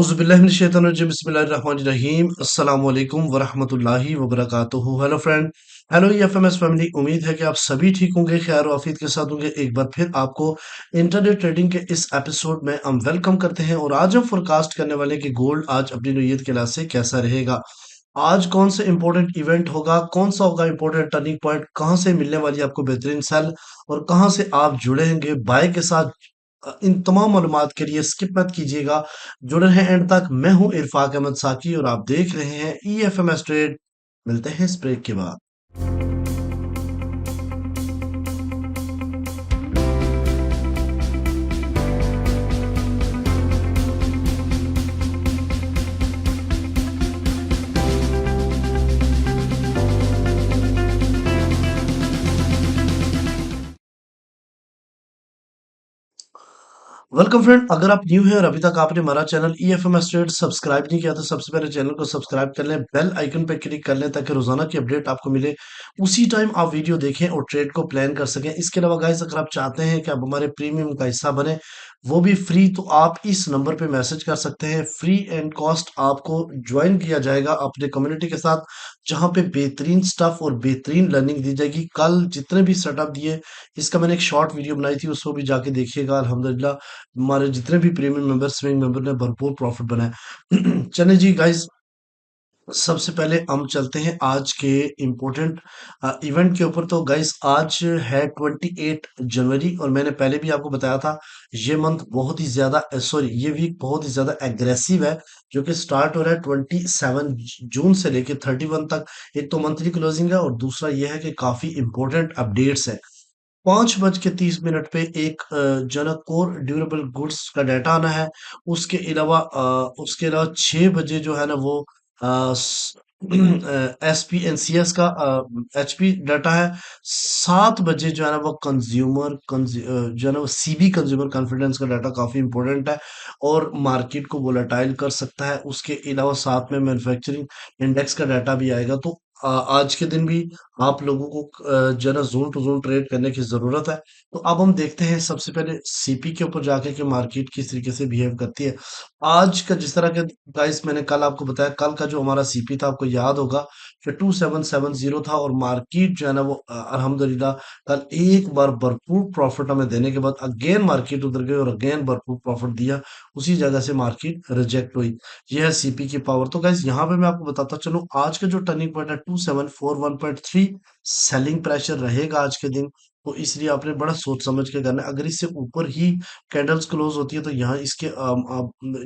औज़ुबिल्लाहिमिनश्शैतानिर्रजीम बिस्मिल्लाहिर्रहमानिर्रहीम अस्सलाम वालेकुम वरहमतुल्लाहि वबरकातुहू। Hello friend, hello EFMS family. उम्मीद है कि आप सभी ठीक होंगे, खैर और आफियत के साथ होंगे। एक बार फिर आपको इंटरनेट ट्रेडिंग के इस एपिसोड में हम वेलकम करते हैं और आज हम फोरकास्ट करने वाले हैं कि गोल्ड आज अपनी नौयत के लिहाज से कैसा रहेगा। आज कौन सा इंपॉर्टेंट इवेंट होगा, कौन सा होगा इंपॉर्टेंट टर्निंग पॉइंट, कहां से मिलने वाली है आपको बेहतरीन सेल और कहां से आप जुड़ेंगे बाय के साथ। इन तमाम मालूमात के लिए स्किप मत कीजिएगा, जुड़े रहें एंड तक। मैं हूं इरफाक अहमद साकी और आप देख रहे हैं ईएफएमएस ट्रेड। मिलते हैं इस ब्रेक के बाद। वेलकम फ्रेंड, अगर आप न्यू हैं और अभी तक आपने हमारा चैनल ईएफएमएस ट्रेड सब्सक्राइब नहीं किया तो सबसे पहले चैनल को सब्सक्राइब कर लें, बेल आइकन पर क्लिक कर लें ताकि रोजाना की अपडेट आपको मिले। उसी टाइम आप वीडियो देखें और ट्रेड को प्लान कर सकें। इसके अलावा गाइस, अगर आप चाहते हैं कि आप हमारे प्रीमियम का हिस्सा बने, वो भी फ्री, तो आप इस नंबर पे मैसेज कर सकते हैं। फ्री एंड कॉस्ट आपको ज्वाइन किया जाएगा अपने कम्युनिटी के साथ, जहां पे बेहतरीन स्टफ और बेहतरीन लर्निंग दी जाएगी। कल जितने भी सेटअप दिए, इसका मैंने एक शॉर्ट वीडियो बनाई थी, उसको भी जाके देखिएगा। अल्हम्दुलिल्लाह हमारे जितने भी प्रीमियम मेंबर, स्विंग मेंबर ने भरपूर प्रॉफिट बनाया। चले जी गाइस, सबसे पहले हम चलते हैं आज के इम्पोर्टेंट इवेंट के ऊपर। तो गाइस, आज है 28 जनवरी और मैंने पहले भी आपको बताया था, ये मंथ बहुत ही ज्यादा, सॉरी, ये वीक बहुत ही ज्यादा एग्रेसिव है, जो कि स्टार्ट हो रहा है 27 जून से लेके 31 तक। एक तो मंथली क्लोजिंग है और दूसरा ये है कि काफी इंपॉर्टेंट अपडेट्स है। 5:30 पे एक जनक कोर ड्यूरेबल गुड्स का डाटा आना है। उसके अलावा 6 बजे जो है ना वो S P N C S का एच पी डाटा है। 7 बजे जो है ना वो जो है ना वो सीबी कंज्यूमर कॉन्फिडेंस का डाटा काफी इंपॉर्टेंट है और मार्केट को वोलेटाइल कर सकता है। उसके अलावा साथ में मैन्युफैक्चरिंग इंडेक्स का डाटा भी आएगा। तो आज के दिन भी आप लोगों को जो है ना जोन टू जोन ट्रेड करने की जरूरत है। तो अब हम देखते हैं सबसे पहले सीपी के ऊपर जाके कि मार्केट किस तरीके से बिहेव करती है। आज का जिस तरह का, गाइस, मैंने कल आपको बताया, कल का जो हमारा सीपी था आपको याद होगा कि 2770 था और मार्केट जो है ना वो अल्हम्दुलिल्लाह कल एक बार भरपूर प्रॉफिट हमें देने के बाद अगेन मार्केट उतर गई और अगेन भरपूर प्रॉफिट दिया। उसी जगह से मार्केट रिजेक्ट हुई। यह है सीपी की पावर। तो गाइस, यहाँ पे मैं आपको बताता चलूं, आज का जो टर्निंग पॉइंट है 2741.3 सेलिंग प्रेशर रहेगा आज के दिन। तो इसलिए आपने बड़ा सोच समझ के करना है। अगर इससे ऊपर ही कैंडल्स क्लोज होती है तो यहाँ इसके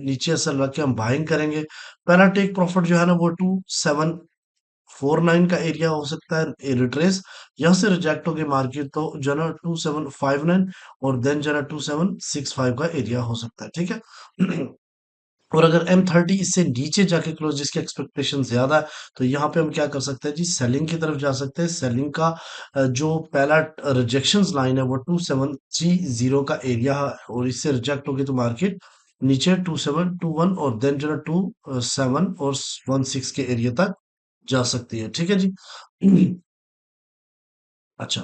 नीचे असर रख के हम बाइंग करेंगे। पहला टेक प्रॉफिट जो है ना वो 2749 का एरिया हो सकता है रिट्रेस। यहाँ से रिजेक्ट होगी मार्केट तो जो है ना 2759 और देन जो है ना 2765 का एरिया हो सकता है, ठीक है। और अगर M30 इससे नीचे जाके क्लोज, जिसकी एक्सपेक्टेशन ज्यादा है, तो यहाँ पे हम क्या कर सकते हैं जी, सेलिंग की तरफ जा सकते हैं। सेलिंग का जो पहला रिजेक्शन लाइन है वो 2730 का एरिया है और इससे रिजेक्ट होगी तो मार्केट नीचे 2721 और देन जो है 27 और 16 के एरिया तक जा सकती है, ठीक है जी। अच्छा,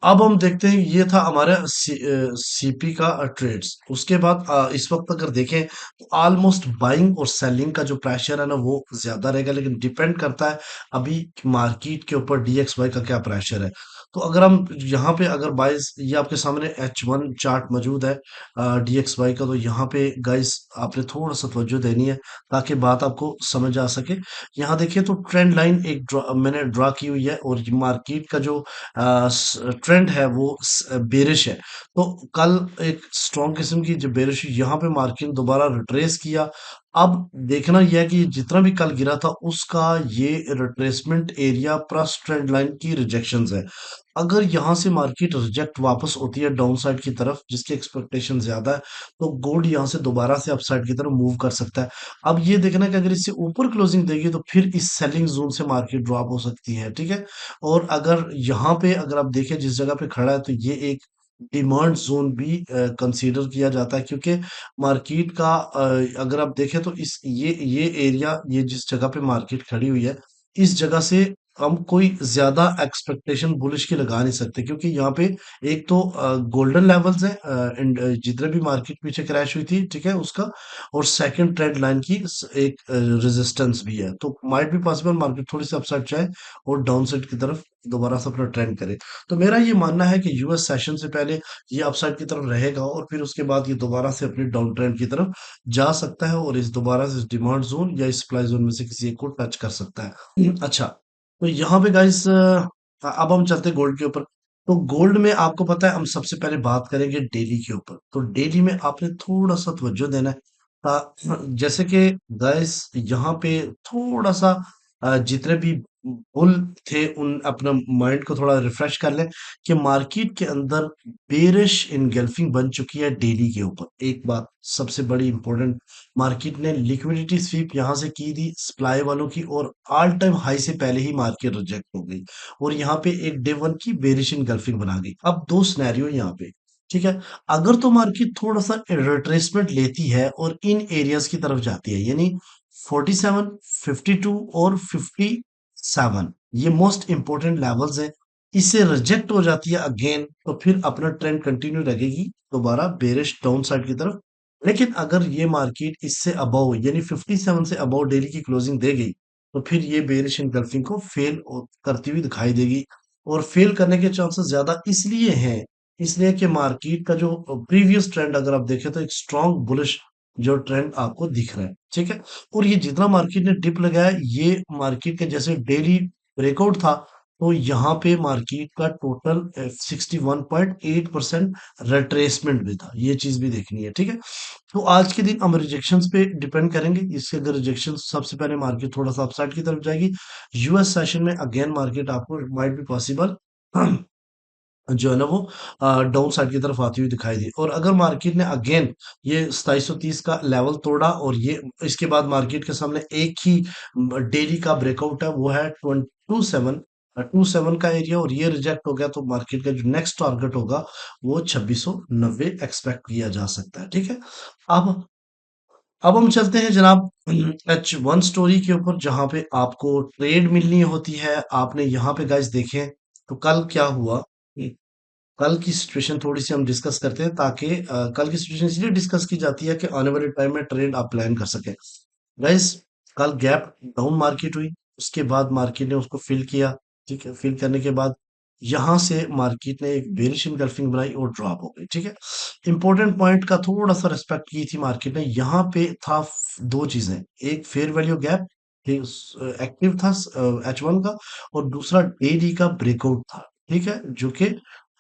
अब हम देखते हैं, ये था हमारा सीपी का ट्रेड्स। उसके बाद इस वक्त अगर देखें तो ऑलमोस्ट बाइंग और सेलिंग का जो प्रेशर है ना वो ज्यादा रहेगा, लेकिन डिपेंड करता है अभी मार्केट के ऊपर डीएक्सवाई का क्या प्रेशर है। तो अगर हम यहाँ पे अगर बाइस, ये आपके सामने H1 चार्ट मौजूद है डीएक्सवाई का, तो यहाँ पे गाइस आपने थोड़ा सा तवज्जो देनी है ताकि बात आपको समझ आ सके। यहाँ देखिए तो ट्रेंड लाइन मैंने ड्रा की हुई है और मार्केट का जो ट्रेंड है वो बेरिश है। तो कल एक स्ट्रॉन्ग किस्म की जो बेरिश, यहाँ पे मार्केट दोबारा रिट्रेस किया। अब देखना यह है कि जितना भी कल गिरा था उसका ये retracement area plus trend line की रिजेक्शंस है। अगर यहाँ से मार्केट रिजेक्ट वापस होती है डाउन साइड की तरफ, जिसकी एक्सपेक्टेशन ज्यादा है, तो गोल्ड यहाँ से दोबारा से अपसाइड की तरफ मूव कर सकता है। अब ये देखना कि अगर इससे ऊपर क्लोजिंग देगी तो फिर इस सेलिंग जोन से मार्केट ड्रॉप हो सकती है, ठीक है। और अगर यहाँ पे अगर आप देखें जिस जगह पे खड़ा है, तो ये एक डिमांड जोन भी कंसीडर किया जाता है, क्योंकि मार्केट का अगर आप देखें तो इस ये एरिया, ये जिस जगह पे मार्केट खड़ी हुई है, इस जगह से हम कोई ज्यादा एक्सपेक्टेशन बुलिश की लगा नहीं सकते, क्योंकि यहाँ पे एक तो गोल्डन लेवल्स है, जितने भी मार्केट पीछे क्रैश हुई थी, ठीक है, उसका, और सेकंड ट्रेंड लाइन की एक रेजिस्टेंस भी है, तो माइट बी पॉसिबल मार्केट थोड़ी सी अपसाइड जाए और डाउन साइड की तरफ दोबारा से अपना ट्रेंड करे। तो मेरा ये मानना है कि यूएस सेशन से पहले ये अपसाइड की तरफ रहेगा, और फिर उसके बाद ये दोबारा से अपनी डाउन ट्रेंड की तरफ जा सकता है, और इस दोबारा से डिमांड जोन या इस सप्लाई जोन में से किसी एक को टच कर सकता है। अच्छा, तो यहाँ पे गाइस अब हम चलते हैं गोल्ड के ऊपर। तो गोल्ड में आपको पता है हम सबसे पहले बात करेंगे डेली के ऊपर। तो डेली में आपने थोड़ा सा तवज्जो देना है। जैसे कि गाइस यहाँ पे थोड़ा सा जितने भी बुल थे उन अपना माइंड को थोड़ा रिफ्रेश कर लें कि मार्केट के अंदर बेरिश इनगल्फिंग बन चुकी है डेली के ऊपर। एक बात सबसे बड़ी इंपॉर्टेंट, मार्केट ने लिक्विडिटी स्वीप यहां से की थी सप्लाई वालों की, और ऑल टाइम हाई से पहले ही मार्केट रिजेक्ट हो गई, और यहाँ पे एक डे वन की बेरिश इनगल्फिंग बना गई। अब दो सिनेरियो यहाँ पे, ठीक है। अगर तो मार्केट थोड़ा सा रिट्रेसमेंट लेती है और इन एरियाज की तरफ जाती है, यानी 47, 52 और 57, ये मोस्ट इंपॉर्टेंट लेवल्स हैं, इससे रिजेक्ट हो जाती है अगेन, तो फिर अपना ट्रेंड कंटिन्यू लगेगी दोबारा बेरिश डाउन साइड की तरफ। लेकिन अगर ये मार्केट इससे अबव यानी 57 से अबव डेली की क्लोजिंग दे गई, तो फिर ये बेरिश एनगल्फिंग को फेल करती हुई दिखाई देगी। और फेल करने के चांसेस ज्यादा इसलिए हैं, इसलिए कि मार्केट का जो प्रीवियस ट्रेंड अगर आप देखें तो एक स्ट्रॉन्ग बुलिश जो ट्रेंड आपको दिख रहा है, ठीक है। और ये जितना मार्केट ने डिप लगाया, ये मार्केट के जैसे डेली ब्रेकआउट था, तो यहाँ पे मार्केट का टोटल 61.8% रिट्रेसमेंट भी था, ये चीज भी देखनी है, ठीक है। तो आज के दिन हम रिजेक्शंस पे डिपेंड करेंगे, इसके अगर रिजेक्शन सबसे पहले मार्केट थोड़ा सा अपसाइड की तरफ जाएगी, यूएस सेशन में अगेन मार्केट आपको माइट बी पॉसिबल जो है ना वो डाउन साइड की तरफ आती हुई दिखाई दी। और अगर मार्केट ने अगेन ये 2730 का लेवल तोड़ा, और ये इसके बाद मार्केट के सामने एक ही डेली का ब्रेकआउट है, वो है 27 का एरिया, और ये रिजेक्ट हो गया, तो मार्केट का जो नेक्स्ट टारगेट होगा वो 2690 एक्सपेक्ट किया जा सकता है, ठीक है। अब अब हम चलते हैं जनाब H1 स्टोरी के ऊपर, जहां पे आपको ट्रेड मिलनी होती है। आपने यहाँ पे गाइस देखें तो कल क्या हुआ, कल की सिचुएशन थोड़ी सी हम डिस्कस करते हैं, ताकि कल की सिचुएशन इसलिए डिस्कस की जाती है कि आने वाले टाइम में ट्रेड आप प्लान कर सकें। गाइस, कल गैप डाउन मार्केट हुई, उसके बाद मार्केट ने उसको फिल किया, ठीक है। फिल करने के बाद यहां से मार्केट ने एक बेरिश इनगल्फिंग बनाई और ड्रॉप हो गई, ठीक है। इंपॉर्टेंट पॉइंट का थोड़ा सा रेस्पेक्ट की थी मार्केट ने, यहाँ पे था दो चीजें, एक फेयर वैल्यू गैप एक्टिव था H1 का, और दूसरा डेली का ब्रेकआउट था, ठीक है, जो कि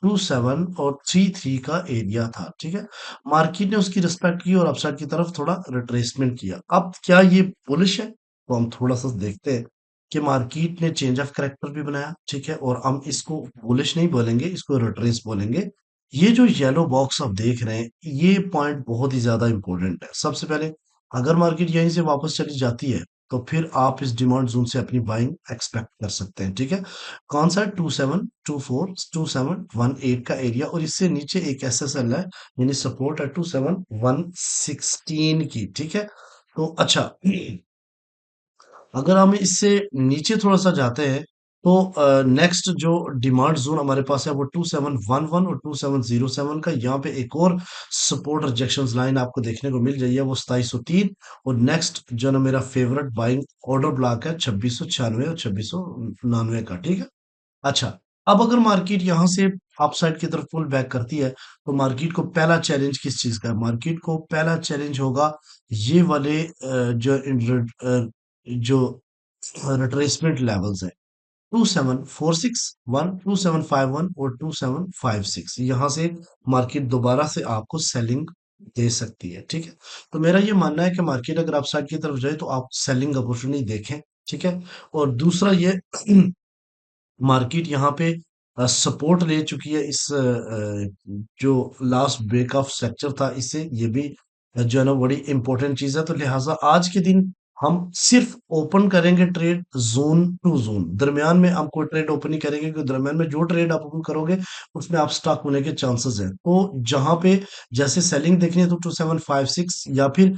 27 और 33 का एरिया था, ठीक है। मार्केट ने उसकी रिस्पेक्ट की और अपसाइड की तरफ थोड़ा रिट्रेसमेंट किया। अब क्या ये बुलिश है, तो हम थोड़ा सा देखते हैं कि मार्केट ने चेंज ऑफ करेक्टर भी बनाया, ठीक है, और हम इसको बुलिश नहीं बोलेंगे, इसको रिट्रेस बोलेंगे। ये जो येलो बॉक्स आप देख रहे हैं, ये पॉइंट बहुत ही ज्यादा इंपॉर्टेंट है। सबसे पहले, अगर मार्केट यहीं से वापस चली जाती है, तो फिर आप इस डिमांड जोन से अपनी बाइंग एक्सपेक्ट कर सकते हैं, ठीक है। कौन सा? 2724 2718 का एरिया, और इससे नीचे एक एसएसएल है, यानी सपोर्ट है 27116 की, ठीक है। तो अच्छा, अगर हम इससे नीचे थोड़ा सा जाते हैं, तो नेक्स्ट जो डिमांड जोन हमारे पास है वो 2711 और 2707 का। यहाँ पे एक और सपोर्ट रिजेक्शन लाइन आपको देखने को मिल रही है, वो 2703। और नेक्स्ट जो ना मेरा फेवरेट बाइंग ऑर्डर ब्लॉक है 2696 और 2699 का, ठीक है। अच्छा, अब अगर मार्केट यहाँ से अपसाइड की तरफ पुल बैक करती है, तो मार्केट को पहला चैलेंज किस चीज का है? मार्केट को पहला चैलेंज होगा ये वाले जो रिट्रेसमेंट लेवल्स है, 2746 2751 और 2756, यहाँ से मार्केट दोबारा से आपको सेलिंग दे सकती है, ठीक है। तो मेरा ये मानना है कि मार्केट अगर अपसाइड की तरफ जाए, तो आप सेलिंग अपॉर्चुनिटी देखें, ठीक है। और दूसरा ये मार्केट यहाँ पे सपोर्ट ले चुकी है, इस जो लास्ट ब्रेक ऑफ स्ट्रक्चर था, इससे ये भी जो है ना बड़ी इंपॉर्टेंट चीज है। तो लिहाजा आज के दिन हम सिर्फ ओपन करेंगे ट्रेड जोन टू जोन, दरमियान में हम कोई ट्रेड ओपन नहीं करेंगे, क्योंकि दरमियान में जो ट्रेड आप ओपन करोगे उसमें आप स्टॉक होने के चांसेस है। तो जहां पे जैसे सेलिंग देखनी है, तो 2756 या फिर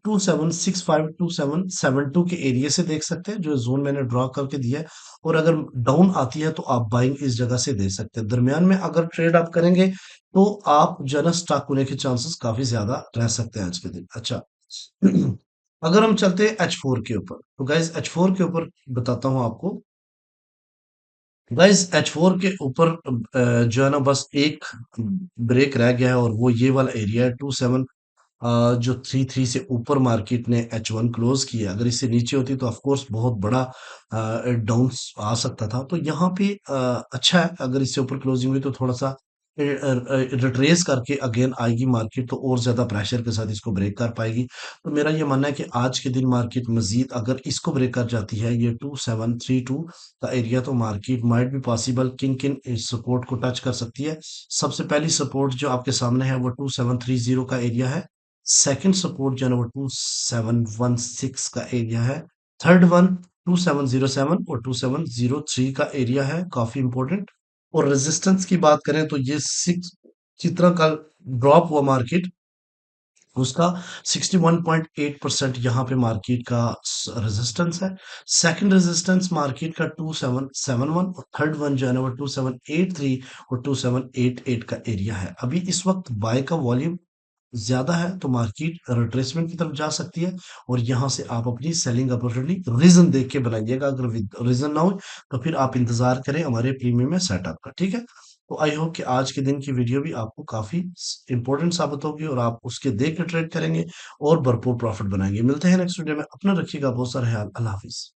2765 2772 के एरिया से देख सकते हैं, जो जोन मैंने ड्रॉ करके दिया है। और अगर डाउन आती है तो आप बाइंग इस जगह से दे सकते हैं। दरमियान में अगर ट्रेड आप करेंगे तो आप जो है ना स्टक होने के चांसेस काफी ज्यादा रह सकते हैं आज के दिन। अच्छा, अगर हम चलते हैं H4 के ऊपर, तो गाइज H4 के ऊपर बताता हूं आपको। गाइस H4 के ऊपर जो है ना बस एक ब्रेक रह गया है, और वो ये वाला एरिया है 27 जो 33 से ऊपर मार्केट ने H1 क्लोज किया। अगर इससे नीचे होती तो ऑफ कोर्स बहुत बड़ा डाउन आ सकता था। तो यहाँ पे अच्छा है, अगर इससे ऊपर क्लोजिंग हुई तो थोड़ा सा रिट्रेस करके अगेन आएगी मार्केट, तो और ज्यादा प्रेशर के साथ इसको ब्रेक कर पाएगी। तो मेरा ये मानना है कि आज के दिन मार्केट मजीद अगर इसको ब्रेक कर जाती है, ये 2732 का एरिया, तो मार्केट माइट भी पॉसिबल किन किन सपोर्ट को टच कर सकती है। सबसे पहली सपोर्ट जो आपके सामने है वो 2730 का एरिया है। सेकंड सपोर्ट जो है ना वो 2716 का एरिया है। थर्ड वन 2707 और 2703 का एरिया है, काफी इंपॉर्टेंट। और रेजिस्टेंस की बात करें तो ये सिक्स, जितना कल ड्रॉप हुआ मार्केट, उसका 61.8% यहाँ पे मार्केट का रेजिस्टेंस है। सेकंड रेजिस्टेंस मार्केट का 2771, और थर्ड वन जो है ना वो 2783 और 2788 का एरिया है। अभी इस वक्त बाय का वॉल्यूम ज्यादा है, तो मार्केट रिट्रेसमेंट की तरफ जा सकती है। और यहां से आप अपनी सेलिंग अपॉर्चुनिटी रीजन देख के बनाइएगा। अगर रीजन ना हो तो फिर आप इंतजार करें हमारे प्रीमियम में सेटअप का, ठीक है। तो आई होप कि आज के दिन की वीडियो भी आपको काफी इंपॉर्टेंट साबित होगी, और आप उसके देख के ट्रेड करेंगे और भरपूर प्रॉफिट बनाएंगे। मिलते हैं नेक्स्ट वीडियो में। अपना रखिएगा बहुत सारा ख्याल। अल्लाह हाफिज।